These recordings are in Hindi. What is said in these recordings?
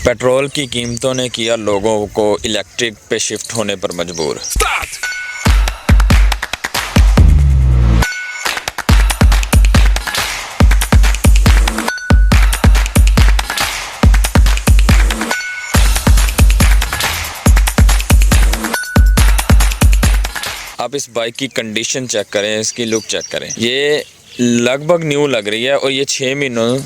पेट्रोल की कीमतों ने किया लोगों को इलेक्ट्रिक पे शिफ्ट होने पर मजबूर। आप इस बाइक की कंडीशन चेक करें, इसकी लुक चेक करें। ये लगभग न्यू लग रही है और ये 6 महीनों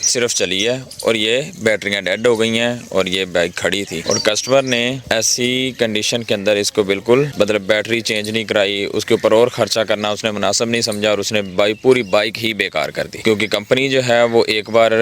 सिर्फ चली है और ये बैटरियां डेड हो गई हैं और ये बाइक खड़ी थी और कस्टमर ने ऐसी कंडीशन के अंदर इसको बिल्कुल मतलब बैटरी चेंज नहीं कराई, उसके ऊपर और खर्चा करना उसने मुनासिब नहीं समझा और उसने पूरी बाइक ही बेकार कर दी। क्योंकि कंपनी जो है वो एक बार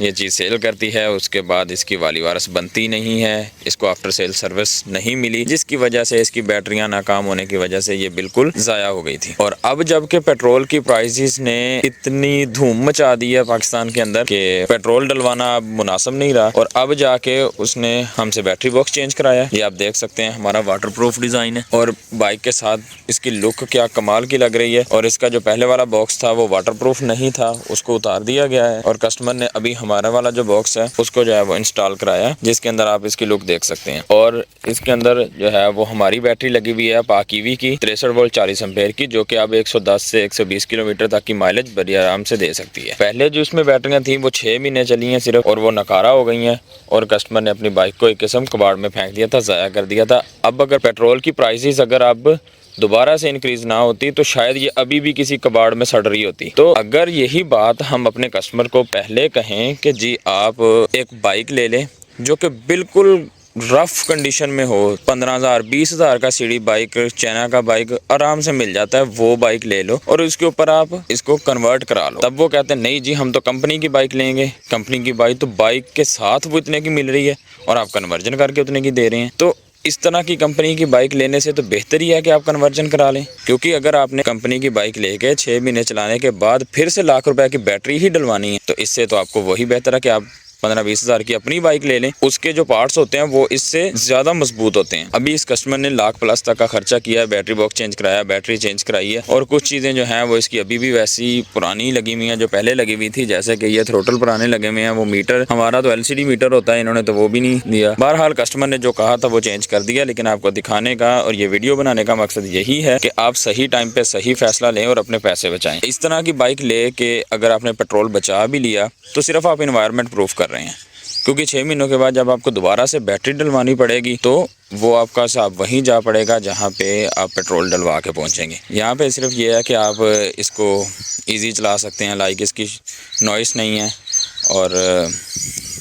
ये चीज़ सेल करती है, उसके बाद इसकी वाली वारस बनती नहीं है, इसको आफ्टर सेल सर्विस नहीं मिली, जिसकी वजह से इसकी बैटरियां नाकाम होने की वजह से ये बिल्कुल ज़ाया हो गई थी। और अब जबकि पेट्रोल की प्राइसेस ने इतनी धूम मचा दी है पाकिस्तान के अंदर कि पेट्रोल डलवाना अब मुनासिब नहीं रहा और अब जाके उसने हमसे बैटरी बॉक्स चेंज कराया। ये आप देख सकते हैं हमारा वाटरप्रूफ डिज़ाइन है और बाइक के साथ इसकी लुक क्या कमाल की लग रही है। और इसका जो पहले वाला बॉक्स था वो वाटरप्रूफ नहीं था, उसको उतार दिया गया है और कस्टमर ने अभी हमारा वाला जो बॉक्स है उसको जो है वो इंस्टॉल कराया, जिसके अंदर आप इसकी लुक देख सकते हैं। और इसके अंदर जो है वो हमारी बैटरी लगी हुई है पाकीवी की 63 वोल्ट 40 एम्पेयर की, जो कि अब 110 से 120 किलोमीटर तक की माइलेज बड़ी आराम से दे सकती है। पहले जो इसमें बैटरियां थी वो 6 महीने चली हैं सिर्फ और वो नकारा हो गई हैं और कस्टमर ने अपनी बाइक को एक किस्म कबाड़ में फेंक दिया था, ज़ाया कर दिया था। अब अगर पेट्रोल की प्राइसेस अगर अब दोबारा से इंक्रीज ना होती तो शायद ये अभी भी किसी कबाड़ में सड़ रही होती। तो अगर यही बात हम अपने कस्टमर को पहले कहें कि जी आप एक बाइक ले लें जो कि बिल्कुल रफ कंडीशन में हो, 15,000 20,000 का सीढ़ी बाइक चाइना का बाइक आराम से मिल जाता है, वो बाइक ले लो और उसके ऊपर आप इसको कन्वर्ट करा लो। तब वो कहते हैं नहीं जी हम तो कंपनी की बाइक लेंगे, कंपनी की बाइक तो बाइक के साथ वो इतने की मिल रही है और आप कन्वर्जन करके उतने की दे रहे हैं। तो इस तरह की कंपनी की बाइक लेने से तो बेहतर ही है कि आप कन्वर्जन करा लें। क्योंकि अगर आपने कंपनी की बाइक लेके 6 महीने चलाने के बाद फिर से लाख रुपए की बैटरी ही डलवानी है तो इससे तो आपको वही बेहतर है कि आप 15-20 हज़ार की अपनी बाइक ले लें। उसके जो पार्ट्स होते हैं वो इससे ज़्यादा मजबूत होते हैं। अभी इस कस्टमर ने लाख प्लस तक का खर्चा किया है, बैटरी बॉक्स चेंज कराया, बैटरी चेंज कराई है और कुछ चीज़ें जो हैं वो इसकी अभी भी वैसी पुरानी लगी हुई हैं जो पहले लगी हुई थी। जैसे कि ये थ्रोटल पुराने लगे हुए हैं, वो मीटर हमारा तो LCD मीटर होता है, इन्होंने तो वो भी नहीं दिया। बहरहाल कस्टमर ने जो कहा था वो चेंज कर दिया, लेकिन आपको दिखाने का और ये वीडियो बनाने का मकसद यही है कि आप सही टाइम पे सही फैसला लें और अपने पैसे बचाएं। इस तरह की बाइक ले के अगर आपने पेट्रोल बचा भी लिया तो सिर्फ आप इन्वायरमेंट प्रूफ कर रहे हैं, क्योंकि 6 महीनों के बाद जब आपको दोबारा से बैटरी डलवानी पड़ेगी तो वो आपका हिसाब वहीं जा पड़ेगा जहाँ पे आप पेट्रोल डलवा के पहुँचेंगे। यहाँ पे सिर्फ ये है कि आप इसको इजी चला सकते हैं, लाइक इसकी नॉइस नहीं है और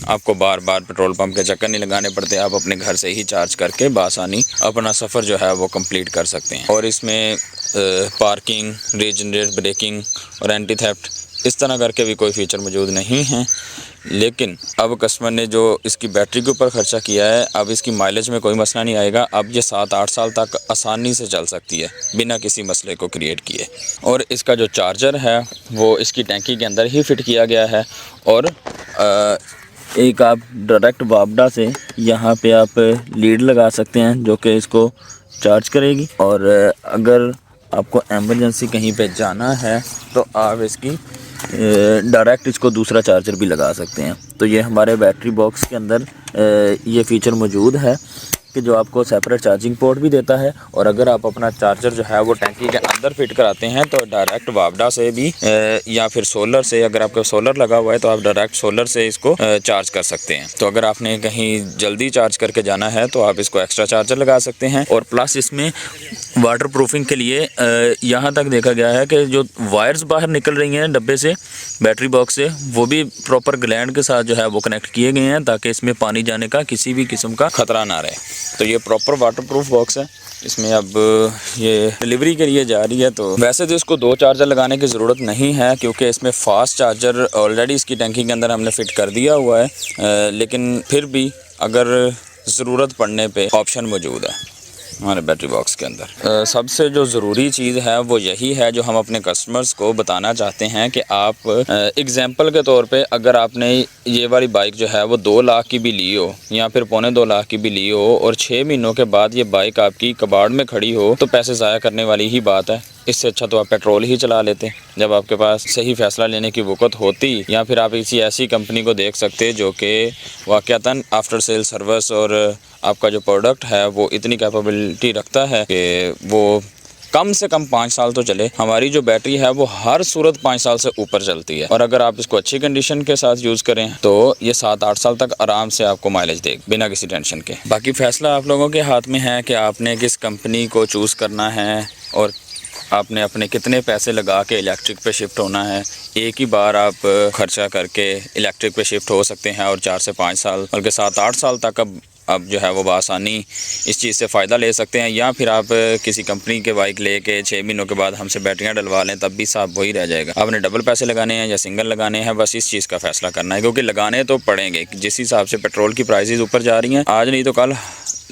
आपको बार बार पेट्रोल पंप के चक्कर नहीं लगाने पड़ते, आप अपने घर से ही चार्ज करके बासानी अपना सफ़र जो है वो कंप्लीट कर सकते हैं। और इसमें पार्किंग, रीजनरेट ब्रेकिंग और एंटी थेफ्ट इस तरह करके भी कोई फीचर मौजूद नहीं है। लेकिन अब कस्टमर ने जो इसकी बैटरी के ऊपर ख़र्चा किया है, अब इसकी माइलेज में कोई मसला नहीं आएगा। अब ये 7-8 साल तक आसानी से चल सकती है बिना किसी मसले को क्रिएट किए। और इसका जो चार्जर है वो इसकी टैंकी के अंदर ही फिट किया गया है और एक आप डायरेक्ट वापडा से यहाँ पे आप लीड लगा सकते हैं जो कि इसको चार्ज करेगी। और अगर आपको एमरजेंसी कहीं पे जाना है तो आप इसकी डायरेक्ट इसको दूसरा चार्जर भी लगा सकते हैं। तो ये हमारे बैटरी बॉक्स के अंदर ये फ़ीचर मौजूद है कि जो आपको सेपरेट चार्जिंग पोर्ट भी देता है। और अगर आप अपना चार्जर जो है वो टैंकी के अंदर फिट कराते हैं तो डायरेक्ट वापडा से भी या फिर सोलर से, अगर आपका सोलर लगा हुआ है तो आप डायरेक्ट सोलर से इसको चार्ज कर सकते हैं। तो अगर आपने कहीं जल्दी चार्ज करके जाना है तो आप इसको एक्स्ट्रा चार्जर लगा सकते हैं। और प्लस इसमें वाटर प्रूफिंग के लिए यहाँ तक देखा गया है कि जो वायर्स बाहर निकल रही हैं डब्बे से, बैटरी बॉक्स से, वो भी प्रॉपर ग्लैंड के साथ जो है वो कनेक्ट किए गए हैं ताकि इसमें पानी जाने का किसी भी किस्म का ख़तरा ना रहे। तो ये प्रॉपर वाटरप्रूफ बॉक्स है। इसमें अब ये डिलीवरी के लिए जा रही है। तो वैसे तो इसको 2 चार्जर लगाने की ज़रूरत नहीं है क्योंकि इसमें फ़ास्ट चार्जर ऑलरेडी इसकी टैंकी के अंदर हमने फ़िट कर दिया हुआ है। लेकिन फिर भी अगर ज़रूरत पड़ने पे ऑप्शन मौजूद है हमारे बैटरी बॉक्स के अंदर। सबसे जो ज़रूरी चीज़ है वो यही है जो हम अपने कस्टमर्स को बताना चाहते हैं कि आप एग्जांपल के तौर पे अगर आपने ये वाली बाइक जो है वो 2 लाख की भी ली हो या फिर 2.25 लाख की भी ली हो और 6 महीनों के बाद ये बाइक आपकी कबाड़ में खड़ी हो तो पैसे ज़ाया करने वाली ही बात है। इससे अच्छा तो आप पेट्रोल ही चला लेते। जब आपके पास सही फ़ैसला लेने की वक़्त होती, या फिर आप किसी ऐसी कंपनी को देख सकते जो कि वाक़यातन आफ्टर सेल सर्विस और आपका जो प्रोडक्ट है वो इतनी कैपेबिलिटी रखता है कि वो कम से कम 5 साल तो चले। हमारी जो बैटरी है वो हर सूरत 5 साल से ऊपर चलती है, और अगर आप इसको अच्छी कंडीशन के साथ यूज़ करें तो ये 7-8 साल तक आराम से आपको माइलेज देगी बिना किसी टेंशन के। बाकी फ़ैसला आप लोगों के हाथ में है कि आपने किस कंपनी को चूज़ करना है और आपने अपने कितने पैसे लगा के इलेक्ट्रिक पे शिफ्ट होना है। एक ही बार आप खर्चा करके इलेक्ट्रिक पे शिफ्ट हो सकते हैं और 4 से 5 साल बल्कि 7-8 साल तक अब जो है वो बआसानी इस चीज़ से फ़ायदा ले सकते हैं। या फिर आप किसी कंपनी के बाइक लेके 6 महीनों के बाद हमसे बैटरियां डलवा लें, तब भी साहब वही रह जाएगा। आपने डबल पैसे लगाने हैं या सिंगल लगाने हैं, बस इस चीज़ का फ़ैसला करना है, क्योंकि लगाने तो पड़ेंगे। जिस हिसाब से पेट्रोल की प्राइसेस ऊपर जा रही हैं, आज नहीं तो कल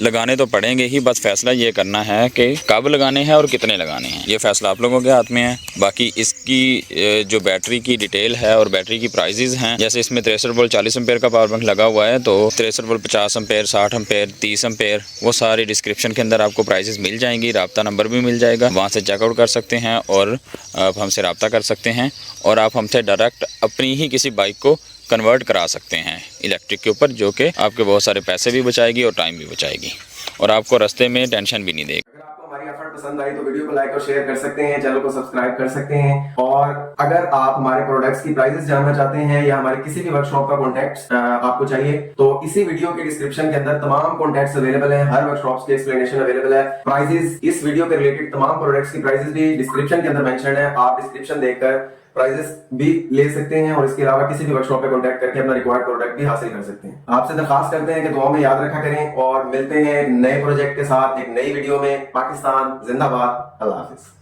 लगाने तो पड़ेंगे ही। बस फैसला ये करना है कि कब लगाने हैं और कितने लगाने हैं, ये फैसला आप लोगों के हाथ में है। बाकी इसकी जो बैटरी की डिटेल है और बैटरी की प्राइजेज़ हैं, जैसे इसमें 63 वोल्ट 40 एम्पेयर का पावर बैंक लगा हुआ है, तो 63 वोल्ट 50 एम्पेयर 60 एम्पेयर 30 एम्पेयर वो सारी डिस्क्रिप्शन के अंदर आपको प्राइजेज़ मिल जाएंगी। राब्ता नंबर भी मिल जाएगा, वहाँ से चेकआउट कर सकते हैं और आप हमसे रब्ता कर सकते हैं, और आप हमसे डायरेक्ट अपनी ही किसी बाइक को कन्वर्ट करा सकते हैं इलेक्ट्रिक के ऊपर, जो कि आपके बहुत सारे पैसे भी बचाएगी और टाइम भी बचाएगी, और आपको रास्ते में टेंशन भी नहीं देगी। अगर आपको हमारी एफर्ट पसंद आई तो वीडियो को लाइक और शेयर कर सकते हैं, चैनल को सब्सक्राइब कर सकते हैं, और अगर आप हमारे प्रोडक्ट्स की प्राइसेस जानना चाहते हैं या हमारे किसी भी वर्कशॉप का कॉन्टैक्ट आपको चाहिए तो इसी वीडियो के डिस्क्रिप्शन के अंदर तमाम कॉन्टैक्ट्स अवेलेबल हैं, हर वर्कशॉप के एक्सप्लेनेशन अवेलेबल है, प्राइजेस इस वीडियो के रिलेटेड तमाम प्रोडक्ट्स की प्राइसेस भी डिस्क्रिप्शन के अंदर मेंशन है। आप डिस्क्रिप्शन देखकर प्राइजेस भी ले सकते हैं और इसके अलावा किसी भी वर्कशॉप पे कांटेक्ट करके अपना रिक्वायर्ड प्रोडक्ट भी हासिल कर सकते हैं। आपसे दरखास्त करते हैं कि दुआ में याद रखा करें, और मिलते हैं नए प्रोजेक्ट के साथ एक नई वीडियो में। पाकिस्तान जिंदाबाद, अल्लाह हाफिज।